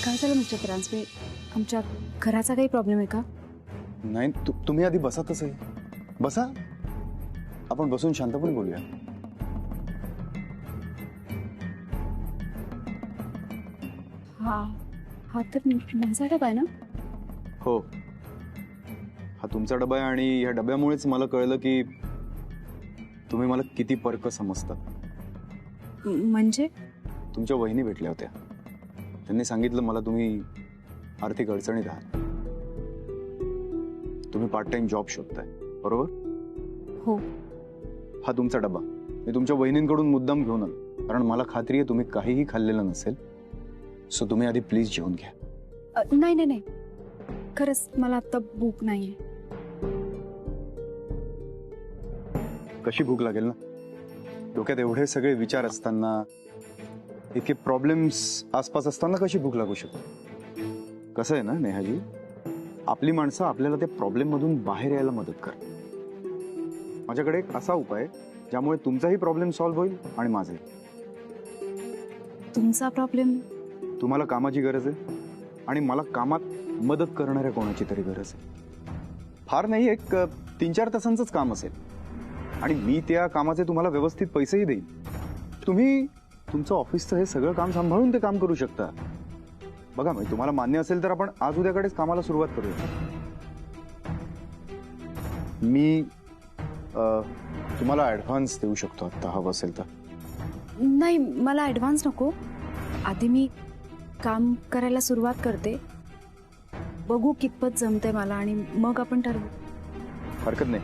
काय झालं मिस्टर परांजपे? आमच्या घराचा काही प्रॉब्लेम आहे का? नाही, तुम्ही आधी बसा. तसं आहे, बसा. आपण बसून शांतपणे बोलूया. हा हा तर माझा डबा आहे ना? हो, हा तुमचा डबा आहे आणि ह्या डब्यामुळेच मला कळलं की तुम्ही मला किती परक समजतात. म्हणजे तुमच्या वहिनी भेटल्या होत्या. त्यांनी सांगितलं मला तुम्ही आर्थिक अडचणीत आहात. तुम्ही पार्ट टाइम जॉब शोधताय, बरोबर? हो. हा तुमचा डबा मी तुमच्या वहिनींकडून मुद्दाम घेऊन आलो, कारण मला खात्री आहे तुम्ही काहीही खाल्लेलं नसेल. सो तुम्ही आधी प्लीज जेवून घ्या. नाही नाही नाही, खरंच मला आता भूक नाहीये. कशी भूक लागेल ना? डोक्यात एवढे सगळे विचार असताना, इतके प्रॉब्लेम्स आसपास असताना कशी भूक लागू शकते? कसं आहे ना नेहाजी, आपली माणसं आपल्याला त्या प्रॉब्लेम मधून बाहेर यायला मदत करतात. माझ्याकडे एक असा उपाय आहे ज्यामुळे तुमचाही प्रॉब्लेम सॉल्व्ह होईल आणि माझाही. तुमचा प्रॉब्लेम? तुम्हाला कामाची गरज आहे आणि मला कामात मदत करणाऱ्या कोणाची तरी गरज आहे. फार नाही, एक 3-4 तासांचंच काम असेल आणि मी त्या कामाचे तुम्हाला व्यवस्थित पैसेही देईन. तुम्ही तुमचं ऑफिसचं हे सगळं काम सांभाळून ते काम करू शकता. बघा, म्हणजे तुम्हाला मान्य असेल तर आपण आज उद्याकडेच कामाला सुरुवात करूया. मी तुम्हाला ऍडव्हान्स देऊ शकतो आता हवं असेल तर. नाही, मला ऍडव्हान्स नको. आधी मी काम करायला सुरुवात करते, बघू कितपत जमते मला आणि मग आपण ठरवू. हरकत नाही,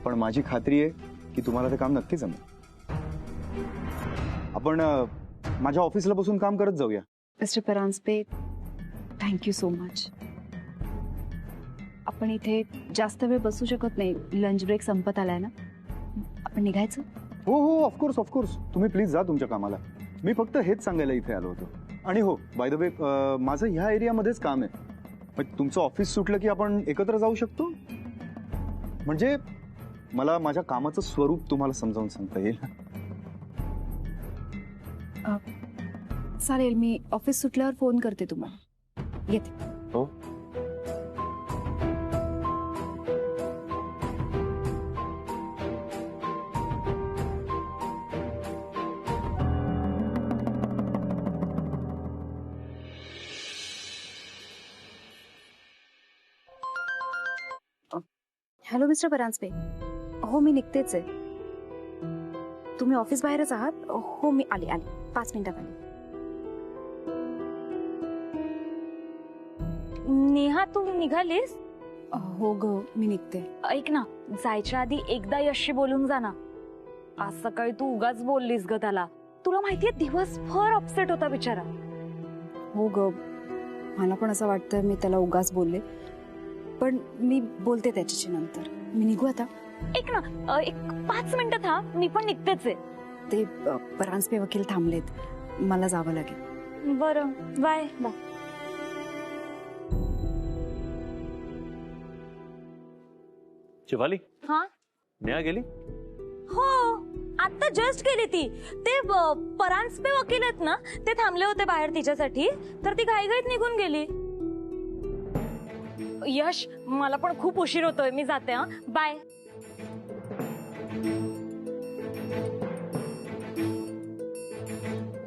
पण माझी खात्री आहे की तुम्हाला ते काम नक्की जमेल. आपण माझ्या ऑफिसला बसून काम करत जाऊया. Mister Paranjape, thank you so much. आपण इथे जास्त वेळ बसू शकत नाही, लंच ब्रेक संपत आलाय ना. आपण निघायचं? हो हो, ऑफकोर्स ऑफकोर्स. तुम्ही प्लीज जा तुमच्या कामाला. मी फक्त हेच सांगायला इथे आलो होतो. आणि हो, बाय द वे, माझं ह्या एरियामध्येच काम आहे. मग तुमचं ऑफिस सुटलं की आपण एकत्र जाऊ शकतो. म्हणजे मला माझ्या कामाचं स्वरूप तुम्हाला समजावून सांगता येईल. चालेल, मी ऑफिस सुटल्यावर फोन करते तुम्हाला. येते. हो. Hello mister Paranjape. हो, मी निघतेच आहे. तुम्ही ऑफिस बाहेरच आहात? हो, मी आले 5 मिनिटात आले. नेहा, तू निघालीस? हो ग, मी निघते. ऐक ना, जायच्या आधी एकदा यशशी बोलून जा ना. आज सकाळी तू उगाच बोललीस ग त्याला. तुला माहितीये, दिवसभर अपसेट होता बिचारा. हो ग, मला पण असं वाटतं मी त्याला उगाच बोलले, पण मी बोलते त्याच्याशी नंतर. मी निघू आता? ऐक ना, एक 5 मिनिटं थांब, मी पण निघतेच आहे. ते परांजपे वकील थांबलेत, मला जावं लागेल. बरं, बाय बाय. शिवाली, हा, नेहा गेली? हो, आता जस्ट गेली ती. ते परांजपे वकील आहेत ना, ते थांबले होते बाहेर तिच्यासाठी, तर ती घाईघाईत निघून गेली. यश, मला पण खूप उशीर होतोय, मी जाते. हा, बाय.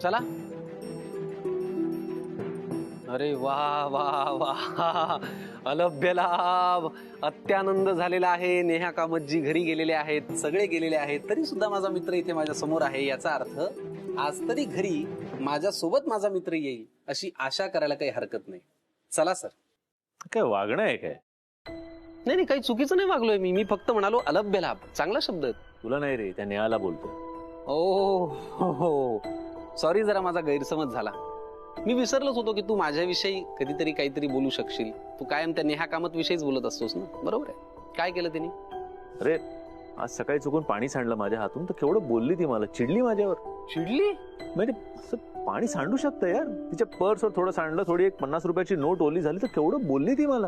चला. अरे वा वा वा, अलभ्य लाभ, अत्यानंद झालेला आहे. नेहा कामतजी घरी गेलेले आहेत, सगळे गेलेले आहेत, तरी सुद्धा माझा मित्र इथे माझ्या समोर आहे. याचा अर्थ आज तरी घरी माझ्या सोबत माझा मित्र येईल अशी आशा करायला काही हरकत नाही. चला सर. काय वागणं आहे काय? नाही नाही, काही चुकीचं नाही वागलोय मी. मी फक्त म्हणालो अलभ्य लाभ, चांगला शब्द आहे. तुला नाही रे, त्या नेहाला बोलतो. ओ हो, सॉरी, जरा माझा गैरसमज झाला. मी विसरलोच होतो की तू माझ्याविषयी कधीतरी काहीतरी बोलू शकशील. तू कायम त्या नेहा कामत विषयीच बोलत असतोस ना, बरोबर आहे? काय केलं त्यांनी? अरे, आज सकाळी चुकून पाणी सांडलं माझ्या हातून, तर केवढं बोलली ती मला, चिडली माझ्यावर. चिडली? म्हणजे असं पाणी सांडू शकतं यार? तिच्या पर्सवर थोडं सांडलं, थोडी एक 50 रुपयाची नोट ओली झाली, तर केवढं बोलली ती मला.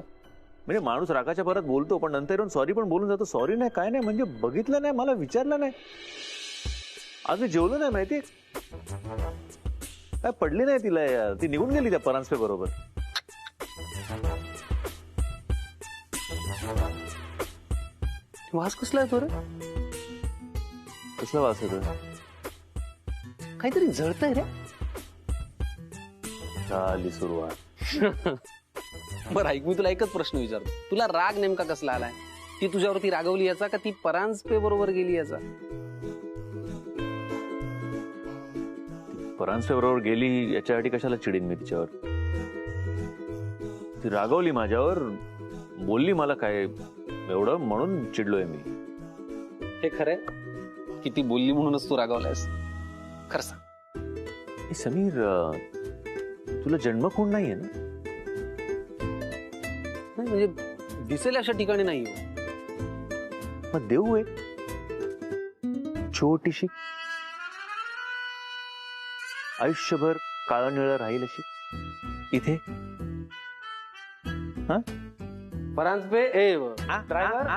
म्हणजे माणूस रागाच्या भरात बोलतो, पण नंतर येऊन सॉरी पण बोलून जातो. सॉरी नाही, काय नाही, म्हणजे बघितलं नाही, मला विचारलं नाही. आज मी जेवलो नाही, माहिती. काय पडली नाही तिला यार, ती निघून गेली त्या परांजपे बरोबर. वास कसला येतो रे? कसला वास येतो? काहीतरी जळतंय रे. झाली सुरुवात. बरं ऐक, मी तुला एकच प्रश्न विचारतो, तुला राग नेमका कसला आलाय? ती तुझ्यावरती रागवली याचा का ती परांजपे बरोबर गेली याचा? परांजपे बरोबर गेली याच्यासाठी कशाला चिडीन मी तिच्यावर? ती रागवली माझ्यावर, बोलली मला काय एवढं, म्हणून चिडलोय मी. हे खरंय की ती बोलली म्हणूनच तू रागवलायस? खरं सांग. ए, समीर, तुला जन्म कोण नाहीये ना? नाही म्हणजे दिसेल अशा ठिकाणी नाही हो. मग देऊ एक छोटीशी, आयुष्यभर काळं निळं राहील अशी इथे. परांजपे ए ड्रायव्हर.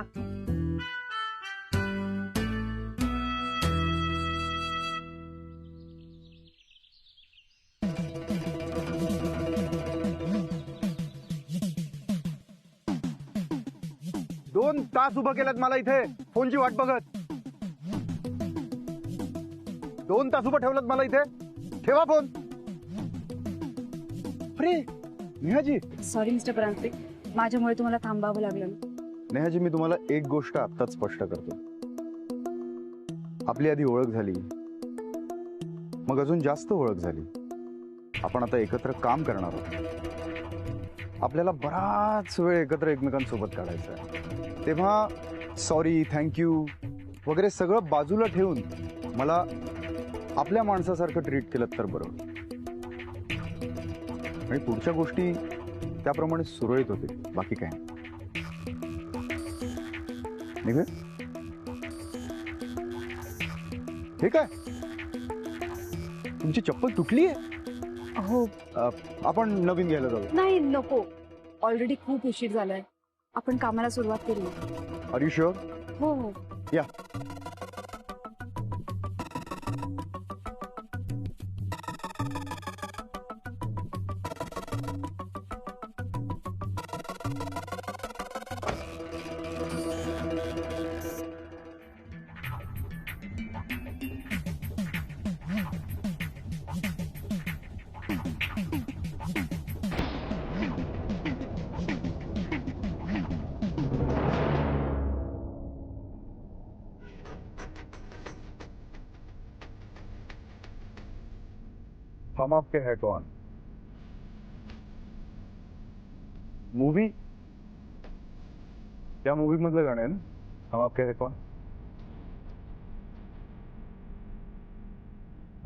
दोन तास उभं केलं मला इथे फोनची वाट बघत. 2 तास उभं ठेवलं मला इथे. ठेवा फोन. अरे नेहाजी. सॉरी मिस्टर परांजपे, माझ्यामुळे तुम्हाला थांबावं लागलं. नेहाजी, मी तुम्हाला एक गोष्ट आत्ताच स्पष्ट करतो. आपली आधी ओळख झाली, मग अजून जास्त ओळख झाली. आपण आता एकत्र काम करणार आहोत. आपल्याला बराच वेळ एकत्र एकमेकांसोबत काढायचा आहे. तेव्हा सॉरी, थँक्यू वगैरे सगळं बाजूला ठेवून मला आपल्या माणसासारखं ट्रीट केलं तर बरं. आणि पुढच्या गोष्टी त्याप्रमाणे सुरळीत होते. बाकी काय निघ. हे काय, तुमची चप्पल तुटली आहे? हो. आपण नवीन घ्यायला जाऊ. नाही नको, ऑलरेडी खूप उशीर झालाय. आपण कामाला सुरुवात करूया. Are you sure? हो हो. या. हम आपके है कौन मूवी? क्या मूवी मधलं गाणं आहे ना, हम आपके है कौन?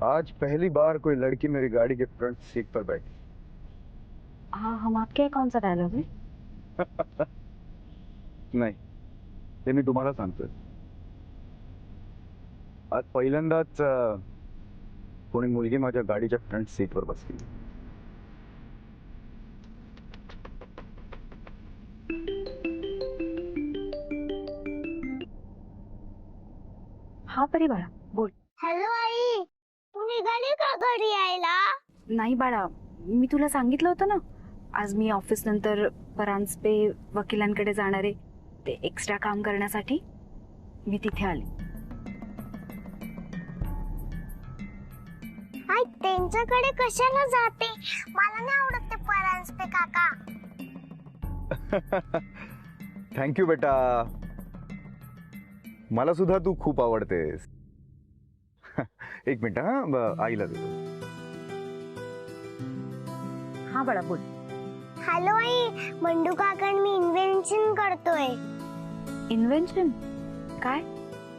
आज पहली बार कोई लड़की मेरी गाड़ी के फ्रंट सीट पर बैठी. हाँ, हम आपके कौन सा डायलॉग है? नाही, ते मी तुम्हाला सांगतोय. आज पहिल्यांदाच कोणी मुलगी माझ्या गाडीच्या फ्रंट सीटवर बसली. हा परी बाळा, बोल. हॅलो आई, तू निघाली का घरी यायला? नाही बाळा, मी तुला सांगितलं होतं ना, आज मी ऑफिस नंतर परांजपे वकिलांकडे जाणार आहे. ते एक्स्ट्रा काम करण्यासाठी मी तिथे आले. आई, त्यांच्याकडे कशाला जाते? मला नाही आवडत ते परांजपे काका. थँक्यू बेटा, मला सुद्धा तू खूप आवडतेस. एक मिनिट हा, आईला देतो. हा बाळा, बोल. हॅलो आई, मंडू काका मी इन्व्हेन्शन करतोय. इन्व्हेन्शन? काय?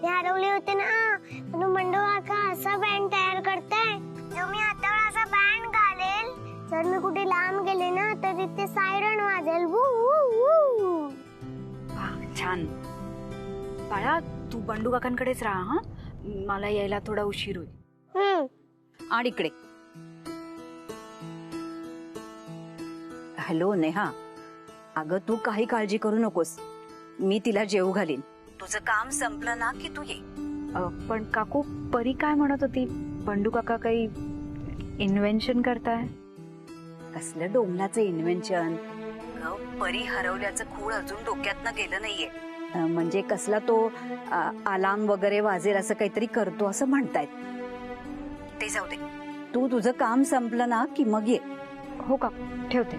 ते हरवले होते ना, म्हणून मंडू काका असा बँड तयार करताय जो मी हातावर असा बँड घालेल. जर मी कुठे लांब गेले ना तर तिथे सायरन वाजेल. वू वू वू. छान बाळा, तू बंडू काकांकडेच राहा. हा, मला यायला थोडा उशीर होईल. आणि इकडे. हॅलो नेहा, अगं तू काही काळजी करू नकोस, मी तिला जेवू घालीन. तुझं काम संपलं ना की तू ये. पण काकू, परी काय म्हणत होती? बंडू काका काही इन्व्हेन्शन करताय? कसलं डोंगलाचं इन्व्हेन्शन? परी हरवल्याचं खूळ अजून डोक्यातनं गेलं नाहीये. म्हणजे कसला तो अलार्म वगैरे वाजेल असं काहीतरी करतो असं म्हणतायत. ते जाऊ दे, तू तुझं काम संपलं ना की मग ये. हो का, ठेवते.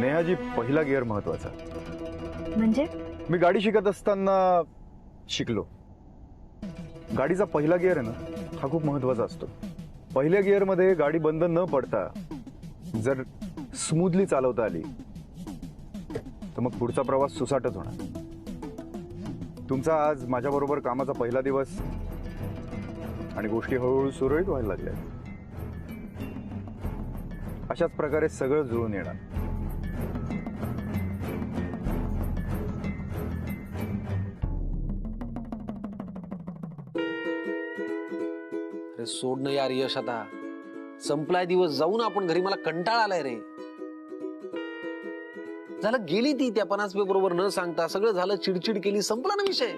नेहाजी, पहिला गिअर महत्वाचा. म्हणजे मी गाडी शिकत असताना शिकलो. गाडीचा पहिला गिअर आहे ना, हा खूप महत्वाचा असतो. पहिल्या गिअरमध्ये गाडी बंद न पडता जर स्मूथली चालवता आली तर मग पुढचा प्रवास सुसाटच होणार. तुमचा आज माझ्याबरोबर कामाचा पहिला दिवस आणि गोष्टी हळूहळू सुरळीत व्हायला लागल्या. अशाच प्रकारे सगळं जुळून येणार. अरे सोड ना यार यश, आता संपलाय दिवस, जाऊन आपण घरी. मला कंटाळा आलाय रे. झालं, गेली ती त्या 50 पे बरोबर न सांगता. सगळं झालं, चिडचिड केली, संपला ना विषय.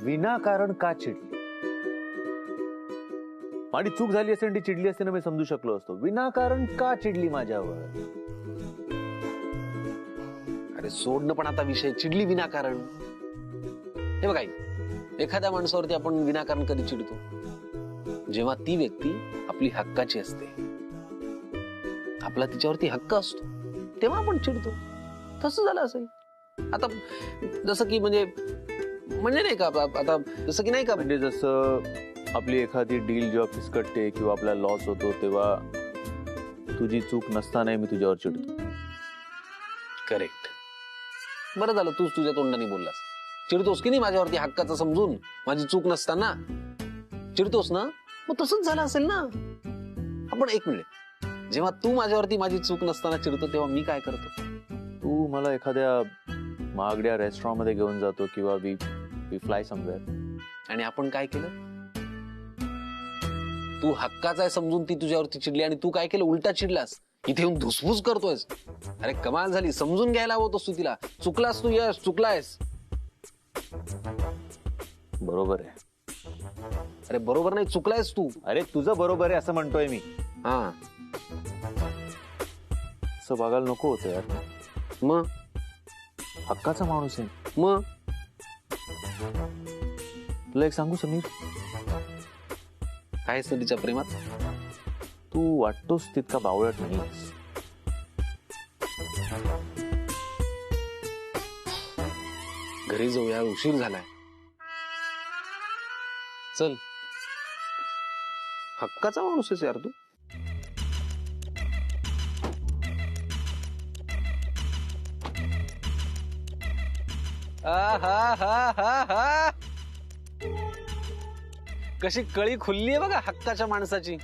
विनाकारण का चिडली? माझी चूक झाली असते ती चिडली असते ना, मी समजू शकलो असतो. विनाकारण का चिडली माझ्यावर? अरे सोड ना पण आता विषय. चिडली विनाकारण. हे बघा, एखाद्या माणसावरती आपण विनाकारण कधी चिडतो? जेव्हा ती व्यक्ती आपली हक्काची असते, आपला तिच्यावरती हक्क असतो, तेव्हा आपण चिडतो. तसं झालं असेल आता. जसं की म्हणजे नाही का, आता जसं की नाही का, म्हणजे जसं आपली एखादी डील जेव्हा फिसकटते किंवा आपला लॉस होतो, तेव्हा तुझी चूक नसतानाही मी तुझ्यावर चिडतो. करेक्ट. बरं झालं तूच तुझ्या तोंडाने बोललास. चिडतोस की नाही माझ्यावरती हक्काचं समजून, माझी चूक नसताना चिडतोस ना? मग तसंच झालं असेल ना. आपण एक मिनिट, जेव्हा तू माझ्यावरती माझी चूक नसताना चिडतो तेव्हा मी काय करतो? तू मला एखाद्या महागड्या रेस्टॉरंट मध्ये घेऊन जातो किंवा वी फ्लाय समवेअर. आणि आपण काय केलं? तू हक्काचा आहे समजून ती तुझ्यावरती चिडली आणि तू काय केलं? उलटा चिडलास. इथे येऊन धुसफूस करतोयस. अरे कमाल झाली. समजून घ्यायला हवं होतंस तू तिला. चुकलास तू यश, चुकलायस. बरोबर आहे. अरे बरोबर नाही, चुकलायस तू. अरे तुझं बरोबर आहे असं म्हणतोय मी. हा असं बघायला नको होतं यार. मग हक्काचा माणूस आहे. मग तुला एक सांगू समीर, काय असतं तिच्या प्रेमात? तू वाटतोस तितका बावळट नाहीस. घरी जाऊया, उशीर झालाय. चल. हक्काचा माणूस आहेस यार तू. कशी कळी खुलली आहे बघा हक्काच्या माणसाची.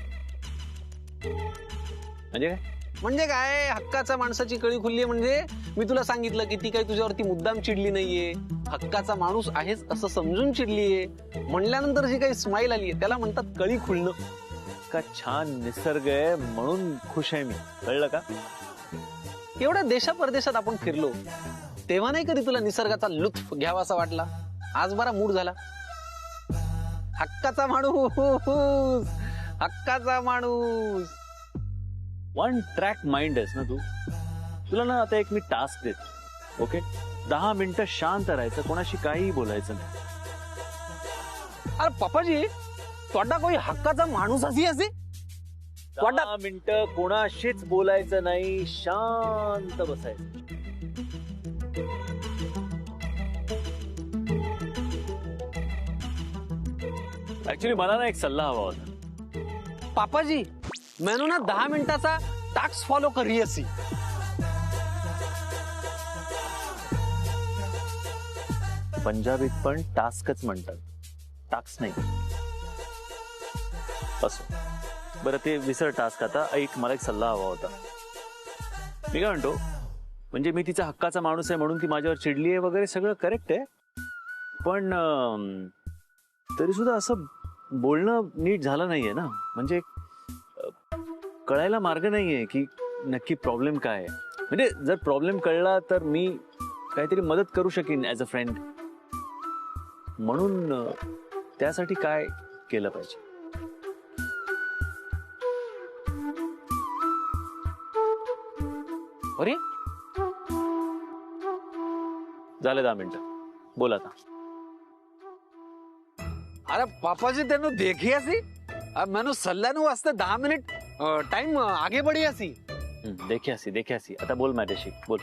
म्हणजे काय हक्काच्या माणसाची कळी खुलली आहे? म्हणजे मी तुला सांगितलं की ती काही तुझ्यावरती मुद्दाम चिडली नाहीये, हक्काचा माणूस आहेस असं समजून चिडलीये. म्हणल्यानंतर जी काही स्माईल आली आहे त्याला म्हणतात कळी खुलणं. का छान निसर्ग आहे म्हणून खुश आहे मी, कळलं का? एवढ्या देशा परदेशात आपण फिरलो तेव्हा नाही कधी तुला निसर्गाचा लुत्फ घ्यावा असा वाटला? आज बरा मूड झाला. हक्काचा माणूस, हक्काचा माणूस. वन ट्रॅक माइंड आहेस ना तू. तुला ना आता एक मी टास्क देतो, ओके? 10 मिनिटं शांत राहायचं, कोणाशी काही बोलायचं नाही. अरे पप्पाजी, तोडा कोई हक्काचा माणूस असी असे? 10 मिनिटं कोणाशीच बोलायचं नाही, शांत बसायचं. ऍक्च्युली मला ना एक सल्ला हवा होता. पापाजी, मैंने ना 10 मिनिटाचा टास्क फॉलो करी असी. पंजाबीत पण टास्कच म्हणतात, टास्क नाही. असो बरं, ते विसर टास्क. आता ऐक, मला एक सल्ला हवा होता. मी काय म्हणतो, म्हणजे मी तिचा हक्काचा माणूस आहे म्हणून ती माझ्यावर चिडली आहे वगैरे सगळं करेक्ट आहे, पण तरी सुद्धा असं बोलणं नीट झालं नाहीये ना. म्हणजे कळायला मार्ग नाहीये की नक्की प्रॉब्लेम काय आहे. म्हणजे जर प्रॉब्लेम कळला तर मी काहीतरी मदत करू शकेन ऍज अ फ्रेंड. म्हणून त्यासाठी काय केलं पाहिजे? अरे झाले 10 मिनिटं, बोल आता. अरे पापा जी तेनू देखिए सी, अब मैंने सल्लानू वास्ते 10 मिनिट टाइम आगे बढ़िया सी. देखिया सी. आता बोल माझ्याशी, बोल.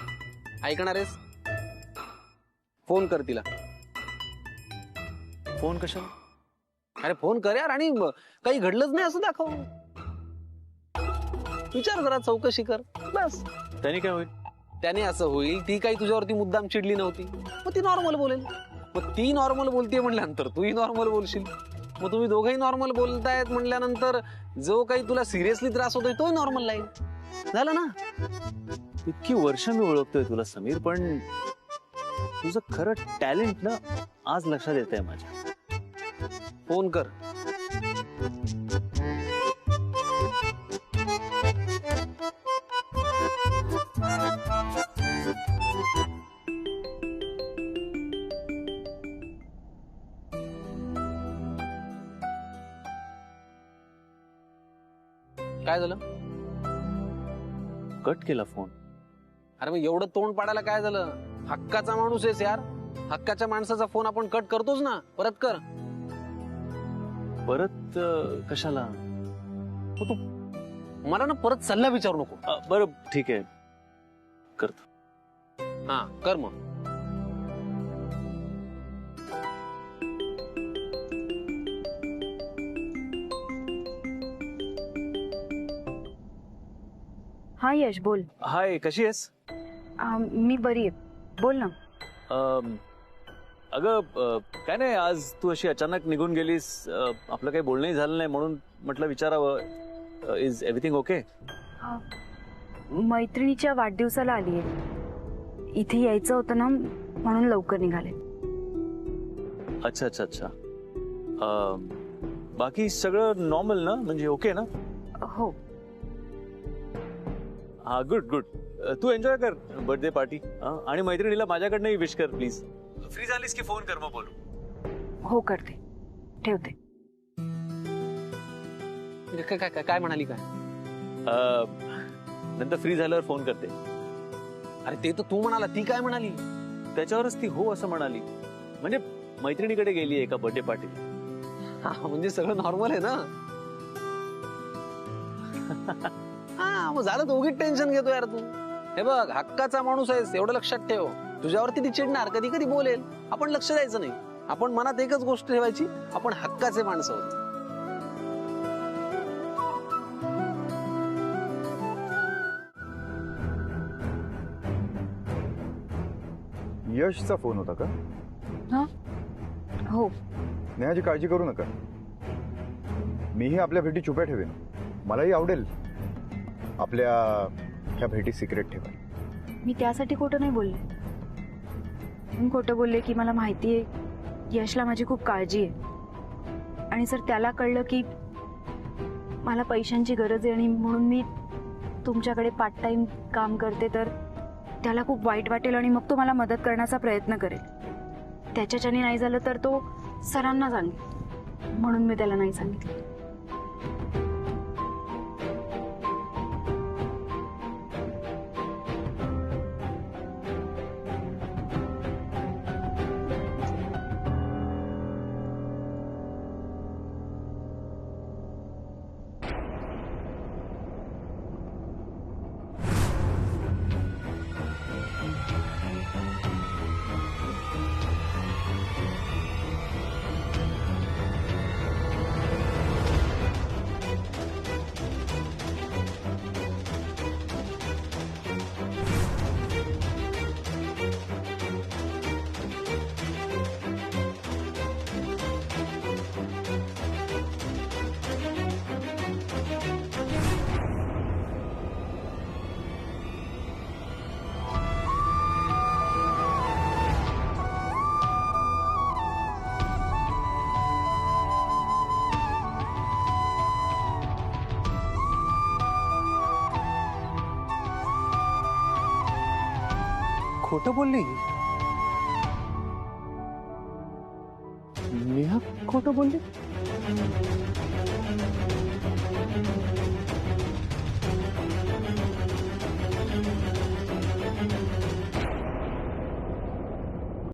ऐकणार आहेस? फोन कर तिला. फोन कशाला? अरे फोन कर यार, आणि काही घडलंच नाही असं दाखव. विचार जरा, चौकशी कर बस. त्याने काय होईल? त्याने असं होईल, ती काही तुझ्यावरती मुद्दाम चिडली नव्हती, मग ती नॉर्मल बोलेल. मग ती नॉर्मल बोलतीये म्हणल्यानंतर तूही नॉर्मल बोलशील. मग तुम्ही दोघंही नॉर्मल बोलतायत म्हणल्यानंतर जो काही तुला सिरियसली त्रास होतोय तोही नॉर्मल लाईल. झालं ना? इतकी वर्ष मी ओळखतोय तुला समीर, पण तुझं खरं टॅलेंट ना आज लक्षात येत आहे माझ्या. फोन कर. काय झालं? कट केला फोन. अरे मग एवढं तोंड पाडायला काय झालं? हक्काचा माणूस आहेस यार. हक्काच्या माणसाचा फोन आपण कट करतोच ना. परत कर. परत कशाला? मग तू मला ना परत सल्ला विचारू नको. बरं ठीक आहे, करतो. हा कर मग. हा यश, बोल. हाय, कशी आहेस? मी बरी आहे, बोल ना. अगं काय नाही, आज तू अशी अचानक निघून गेलीस. आपलं काही बोलणंही झालं नाही, म्हणून म्हटलं विचारावं. Is everything okay? मैत्रिणीच्या वाढदिवसाला आली आहे. इथे यायचं होतं ना, म्हणून लवकर निघाले. अच्छा. बाकी सगळं नॉर्मल ना, म्हणजे ओके ना? हो. हा, गुड. तू एन्जॉय कर बर्थडे पार्टी. आणि मैत्रिणीला माझ्याकडनंही विश कर प्लीज. फ्री झालीस की फोन कर, मग बोलू. हो, करते. ठेवते. काय म्हणाली? काय नंतर फ्री झाल्यावर फोन करते. अरे ते तर तू म्हणाला, ती काय म्हणाली? त्याच्यावरच ती हो असं म्हणाली. म्हणजे मैत्रिणीकडे गेली एका बर्थडे पार्टी. हा, म्हणजे सगळं नॉर्मल आहे ना? हा, मग झालं तर उगीच टेन्शन घेतो यार तू. हे बघ, हक्काचा माणूस आहेस एवढं लक्षात ठेव. तुझ्यावरती ती चिडणार, कधी कधी बोलेल, आपण लक्ष द्यायचं नाही. आपण मनात एकच गोष्ट ठेवायची, आपण हक्काचे माणसं आहोत. यशचा फोन होता का? हो. नेहाची काळजी करू नका, मीही आपल्या भेटी छुप्या ठेवेन. मलाही आवडेल आपल्या ह्या भेटी सिक्रेट ठेवायला. मी त्यासाठी खोटं नाही बोलले. मी खोटं बोलले की मला माहिती आहे यशला माझी खूप काळजी आहे, आणि जर त्याला कळलं की मला पैशांची गरज आहे आणि म्हणून मी तुमच्याकडे पार्ट टाइम काम करते, तर त्याला खूप वाईट वाटेल आणि मग तो मला मदत करण्याचा प्रयत्न करेल. त्याच्याच्याने नाही झालं तर तो सरांना सांगेल, म्हणून मी त्याला नाही सांगितलं. खोटं बोलली? नेहा खोटं बोलली?